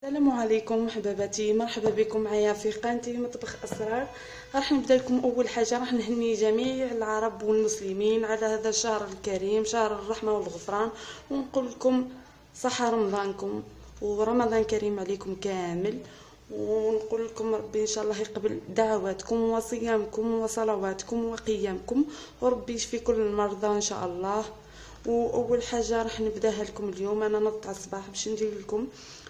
السلام عليكم حباباتي، مرحبا بكم معايا في قناتي مطبخ اسرار. راح نبدا لكم. اول حاجه راح نهني جميع العرب والمسلمين على هذا الشهر الكريم، شهر الرحمه والغفران، ونقول لكم صحه رمضانكم ورمضان كريم عليكم كامل. ونقول لكم ربي ان شاء الله يقبل دعواتكم وصيامكم وصلواتكم وقيامكم، وربي يشفي كل المرضى ان شاء الله. واول حاجه راح نبداها لكم اليوم. انا نضت على الصباح باش ندير لكم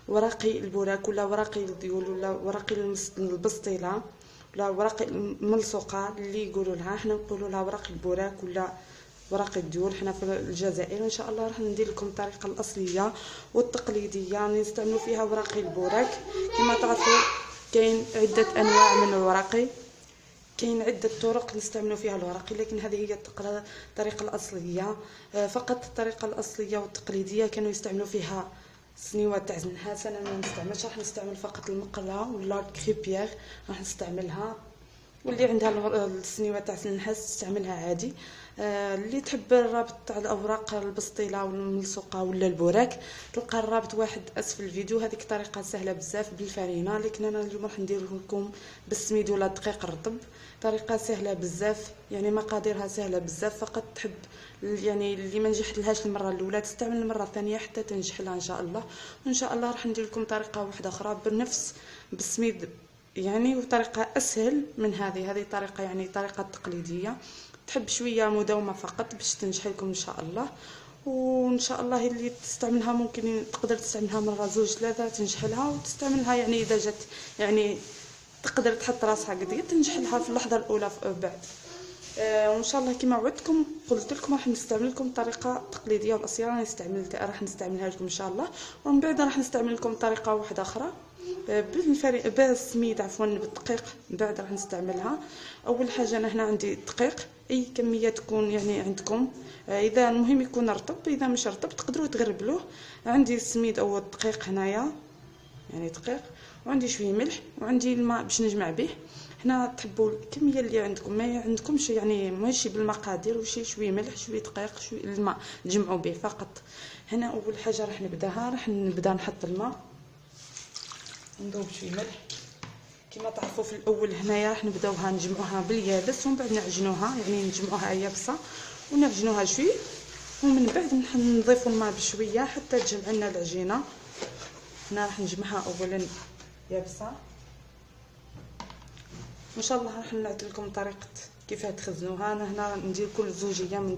ورقي البوراك ولا ورقي الديول ولا ورقي البسطيله ولا ورقي الملصقه اللي يقولوا لها، حنا نقولوا لها ورقي البوراك ولا ورقي الديول حنا في الجزائر. ان شاء الله راح ندير لكم الطريقه الاصليه والتقليديه اللي نستعملوا فيها ورقي البوراك. كما تعرفوا كاين عده انواع من الورقي، كاين عده طرق نستعملوا فيها الورقي، لكن هذه هي الطريقه الاصليه. فقط الطريقه الاصليه والتقليديه كانوا يستعملوا فيها سنيوات تاع النحاس. انا ما نستعملش، راح نستعمل فقط المقله ولا الكريبيير راح نستعملها، واللي عندها السنيوات تاع النحاس تستعملها عادي. اللي تحب الرابط تاع الاوراق البسطيله والملصقه ولا البوراك تلقى الرابط واحد اسفل الفيديو. هذيك طريقه سهله بزاف بالفرينه، لكن انا اليوم راح ندير لكم بالسميد ولا الدقيق الرطب. طريقه سهله بزاف، يعني مقاديرها سهله بزاف. فقط تحب يعني اللي ما نجحت لهاش المره الاولى تستعمل المره الثانيه حتى تنجح لها ان شاء الله. وان شاء الله راح ندير لكم طريقه واحده اخرى بنفس بالسميد، يعني وطريقه اسهل من هذه طريقه يعني طريقه تقليديه. تحب شويه مداومه فقط باش تنجح لكم ان شاء الله. وان شاء الله اللي تستعملها ممكن تقدر تستعملها مره زوج ثلاثه تنجح لها، وتستعملها يعني اذا جات يعني تقدر تحط راسها قد تنجح لها في اللحظه الاولى بعد. وان شاء الله كما وعدتكم قلت لكم راح نستعمل لكم طريقه تقليديه والاصيله راح نستعملها لكم ان شاء الله. ومن بعد راح نستعمل لكم طريقه واحده اخرى بالسميد عفوا بالدقيق. من بعد راح نستعملها. اول حاجه انا هنا عندي دقيق اي كميه تكون يعني عندكم، اذا المهم يكون رطب، اذا مش رطب تقدروا تغربلوه. عندي السميد او الدقيق هنايا يعني دقيق، وعندي شويه ملح، وعندي الماء باش نجمع به. هنا تحبوا الكميه اللي عندكم، ما عندكمش يعني ماشي بالمقادير، وشي شويه ملح شويه دقيق شويه الماء تجمعوا به فقط. هنا اول حاجه راح نبدا نحط الماء ونذوب شويه ملح. كما تعرفوا في الاول هنايا راح نبداوها نجمعوها باليابس ومن بعد نعجنوها، يعني نجمعوها يابسه ونعجنوها شويه، ومن بعد نضيفوا الماء بشويه حتى تجمع لنا العجينه. هنا راح نجمعها اولا يابسه. ان شاء الله راح نعطي لكم طريقه كيف تخزنوها. انا هنا ندير كل زوج ايام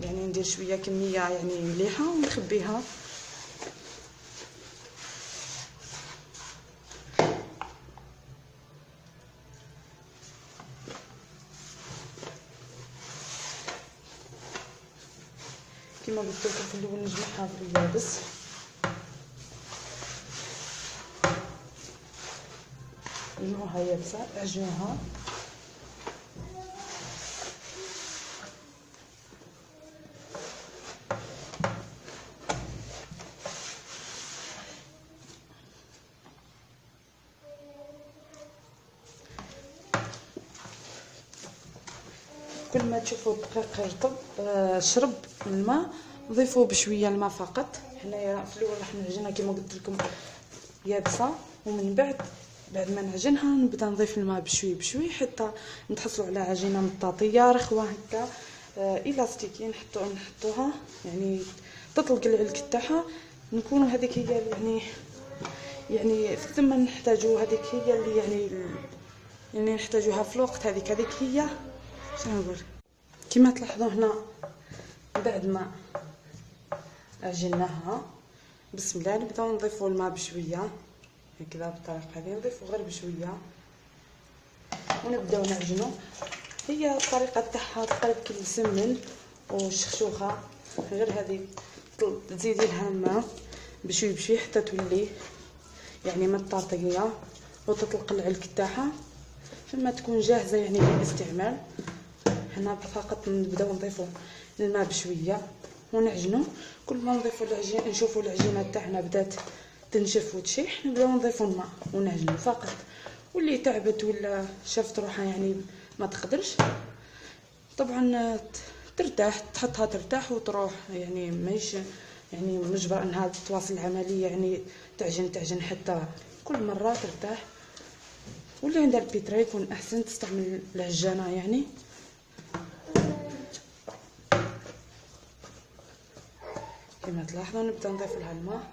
ندير شويه كميه يعني مليحه ونخبيها. كما قلت لكم في الاول نجمعها في اليابس. نجمعوها يابسه عجنوها. كل ما تشوفوا الدقيق يرطب شرب الماء ضيفوه بشويه الماء فقط. هنايا في الاول راح نعجنها كما قلت لكم يابسه، ومن بعد ما نعجنها نبدا نضيف الماء بشوي بشوي حتى نتحصلوا على عجينه مطاطيه رخوه هكا الاستيكي. نحطوها يعني تطلق العلك تاعها. نكونوا هذيك هي يعني ثم نحتاجوا هذيك هي اللي يعني نحتاجوها في الوقت هذيك هي شنو نقول. كما تلاحظوا هنا بعد ما عجناها بسم الله نبداو نضيفوا الماء بشويه هكذا بالطريقه هذه، نضيفوا غير بشويه ونبداو نعجنوا. هي الطريقه تاعها تقريبا كي السمن والشخشوخه، غير هذه تزيدي لها الماء بشوي بشوي حتى تولي يعني مطاطيه وتطلق العلك تاعها ثم تكون جاهزه يعني للاستعمال. هنا فقط نبداو نضيفوا الماء بشويه ونعجنوا. كل ما نضيفوا العجين نشوفوا العجينه تاعنا بدات تنشف وتشيح نبداو نضيفوا الماء ونعجنوا فقط. واللي تعبت ولا شافت روحها يعني ما تقدرش طبعا ترتاح، تحطها ترتاح وتروح، يعني ماهيش يعني مجبر انها تواصل العمليه، يعني تعجن حتى كل مره ترتاح. واللي عندها البيترا يكون احسن تستعمل العجانه يعني. كما تلاحظوا نبدا نضيف لها الماء.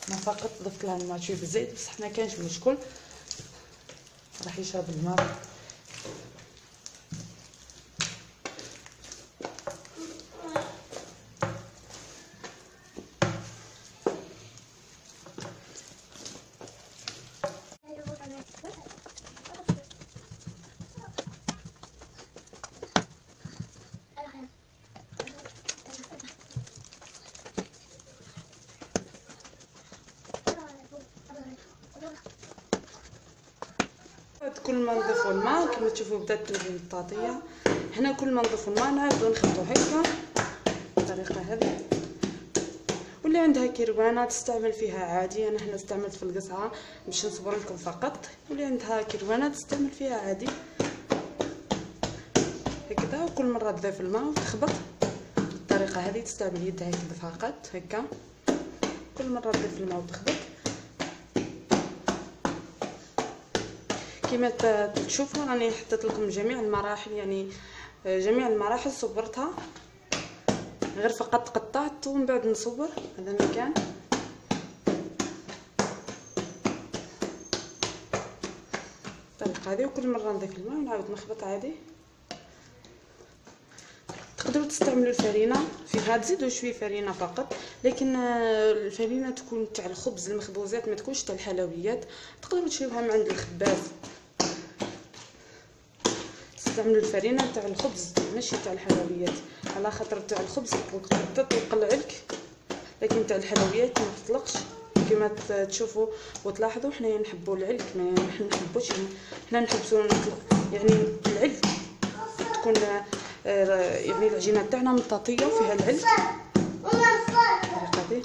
انا فقط ضفت لها الماء شويه بالزيت، بصح ما كانش مشكل راح يشرب الماء. كل ما نضيفوا الماء كما تشوفوا بدات تنزل الطاطيه. هنا كل ما نضيفوا الماء نعاودو نخلطو هكا بالطريقه هذه. واللي عندها كيروانه تستعمل فيها عادي، انا هنا استعملت في القصعه باش نصبر لكم فقط. واللي عندها كيروانه تستعمل فيها عادي هكذا. وكل مره تضيف الماء وتخبط بالطريقه هذه، تستعمل يدها هكذا فقط هكا. كل مره تضيف الماء وتخبط. كما تشوفوا راني حطيت لكم جميع المراحل، يعني جميع المراحل صبرتها، غير فقط قطعت ومن بعد نصبر. هذا المكان الطريقه هذه. وكل مره نضيف الماء ونعاود نخبط عادي. تقدروا تستعملوا الفرينه فيها، تزيدوا شويه فرينه فقط، لكن الفرينه تكون تاع الخبز المخبوزات، ما تكونش تاع الحلويات. تقدروا تشريوها من عند الخباز. تستعملوا الفرينه تاع الخبز ماشي تاع الحلويات، على خاطر تاع الخبز تطلق العلك، لكن تاع الحلويات ما تطلقش. كما تشوفوا وتلاحظوا حنايا نحبوا العلك، ما نحبوش، حنا نحبسوا يعني العلك تكون يعني العجينه تاعنا مطاطيه وفيها العلك بالطريقه هذه.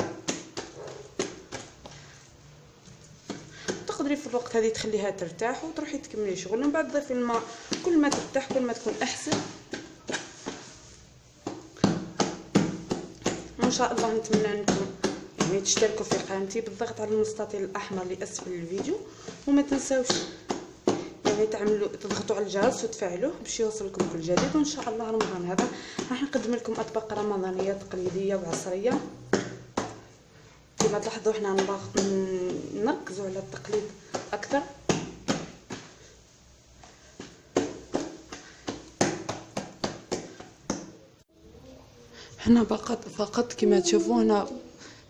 تقدري في الوقت هذه تخليها ترتاح وتروحي تكملي شغل، ومن بعد تضيفي الماء. كل ما ترتاح كل ما تكون احسن. وان شاء الله نتمنى انكم يعني تشتركوا في قناتي بالضغط على المستطيل الاحمر اللي اسفل الفيديو، وما تنساوش يعني تضغطوا على الجرس وتفعلوه باش يوصلكم كل جديد. وان شاء الله رمضان هذا راح نقدم لكم اطباق رمضانيه تقليديه وعصريه. كما تلاحظوا حنا نركزوا على التقليد اكثر. هنا فقط كما تشوفوا هنا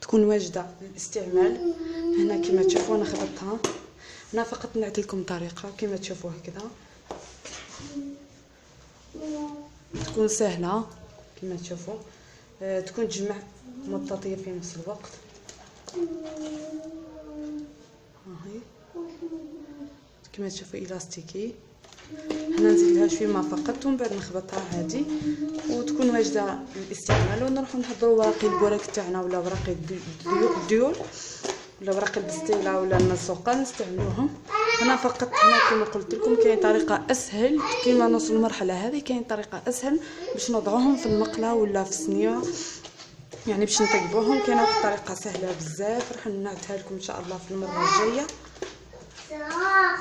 تكون واجده للاستعمال. هنا كما تشوفوا انا خلطتها. هنا فقط نعطي لكم طريقه كما تشوفوا هكذا، تكون سهله كما تشوفوا، تكون تجمع مطاطيه في نفس الوقت. هاهي كما تشوفوا الاستيكي. هنا نزيد لها شويه ما فقط ومن بعد نخبطها عادي، وتكون واجده للاستعمال. ونروحوا نحضروا ورقي البوراك تاعنا ولا ورقي الديول ولا ورقي البستيله ولا النسوقه نستعملوهم. هنا فقط هنا كما قلت لكم كاين طريقه اسهل. كيما نوصل المرحله هذه كاين طريقه اسهل باش نوضعوهم في المقله ولا في الصينيه، يعني باش نطيبوهم. كاينه واحد الطريقه سهله بزاف راح نعطيها لكم ان شاء الله في المره الجايه.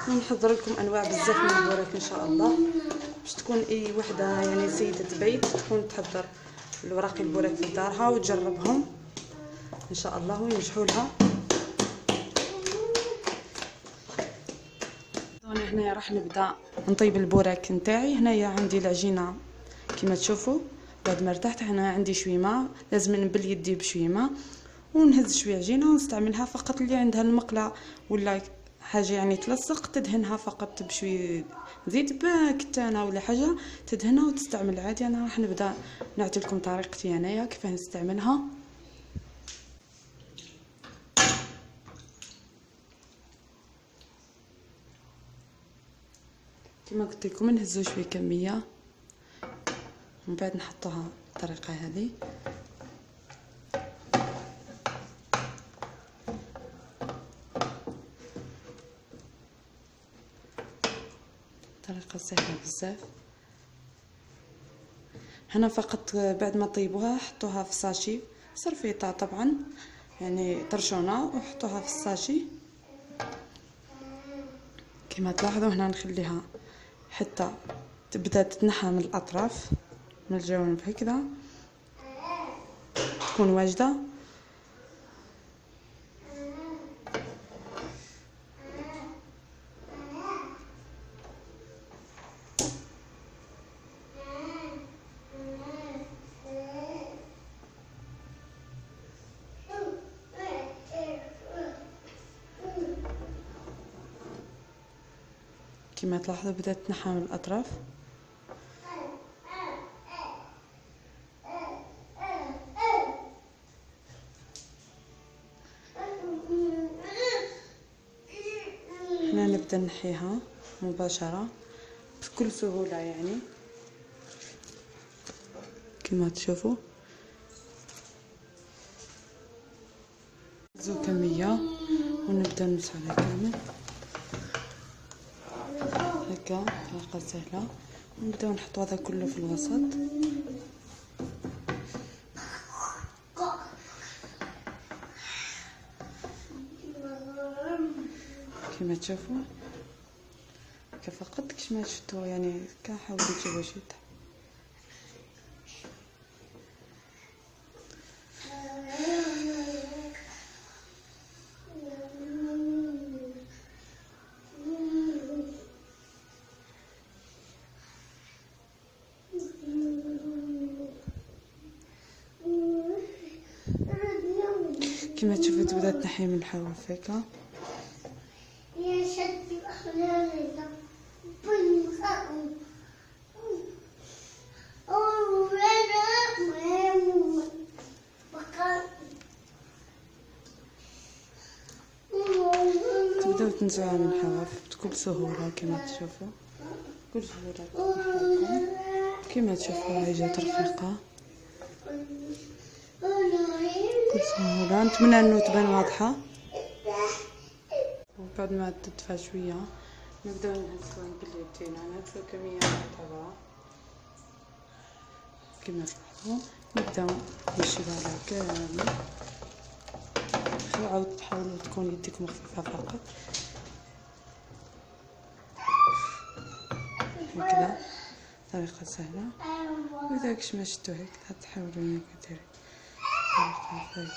ونحضر لكم انواع بزاف من البوراك ان شاء الله، باش تكون اي وحده يعني سيده بيت تكون تحضر الوراقي البوراك في دارها وتجربهم ان شاء الله وينجحوا لها. هنا راح نبدا نطيب البوراك نتاعي. هنايا عندي العجينه كما تشوفوا. بعد ما ارتحت هنا عندي شويه ماء، لازم نبل يدي بشويه ماء ونهز شويه عجينه ونستعملها. فقط اللي عندها المقله ولا حاجه يعني تلصق تدهنها فقط بشويه زيت بكتانه ولا حاجه تدهنها وتستعمل عادي. انا راح نبدا نعطي لكم طريقتي انايا كيف نستعملها. كما قلت لكم نهزوا شويه كميه ومن بعد نحطوها بالطريقه هذه. طريقة سهلة بزاف. هنا فقط بعد ما طيبوها حطوها في ساشي صرفيطة طبعا، يعني طرشونة وحطوها في الساشي كما تلاحظوا. هنا نخليها حتى تبدا تتنحى من الاطراف من الجوانب هكذا تكون واجده. كما تلاحظوا بدات تنحى من الاطراف. هنا نبدا نحيها مباشره بكل سهوله، يعني كما تشوفوا. نزو كميه ونبدا نمسحها كامل هكا طريقه سهله. نبداو نحطو هذا كله في الوسط كما تشوفوا. فقط كيش ما شفتوا يعني كنحاولوا تجيبوا شي كما تشوفوا تبدا تنحي من الحواف هكا. تبداو تنزعوها من الحواف بكل سهوله كما تشوفوا، بكل سهوله كما تشوفوا. هاي جات رقيقه بكل سهوله. نتمنى انه تبان واضحه. وبعد ما تدفى شويه نبداو نهزوها باليدين. نهزو كميه معتبره كما تلاحظوا. نبداو نشيلوها على كامل. عاود تحاولوا تكون يديكم خفيفه فقط هكذا، طريقه سهله. واذا كش ما شفتوا هيك تحاولوا انك ديروا طريقه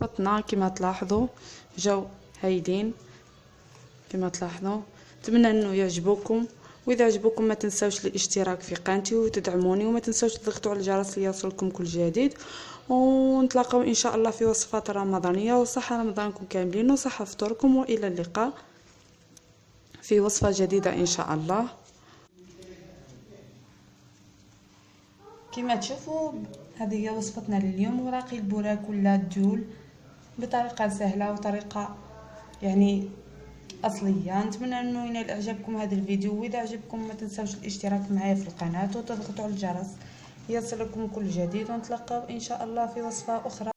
وصفتنا كما تلاحظوا جاو هايدين كما تلاحظوا. نتمنى انه يعجبوكم، واذا عجبوكم ما تنساوش الاشتراك في قناتي وتدعموني، وما تنساوش تضغطوا على الجرس ليصلكم كل جديد. ونتلاقاو ان شاء الله في وصفات رمضانيه. وصحه رمضانكم كاملين وصحه فطوركم، والى اللقاء في وصفه جديده ان شاء الله. كما تشوفوا هذه هي وصفتنا لليوم، وراقي البوراك ولا الجول بطريقه سهله وطريقه يعني اصليه. نتمنى انه ينال اعجابكم هذا الفيديو، واذا عجبكم ما تنساوش الاشتراك معايا في القناه وتضغطوا على الجرس ليصلكم كل جديد. ونتلاقاو ان شاء الله في وصفه اخرى.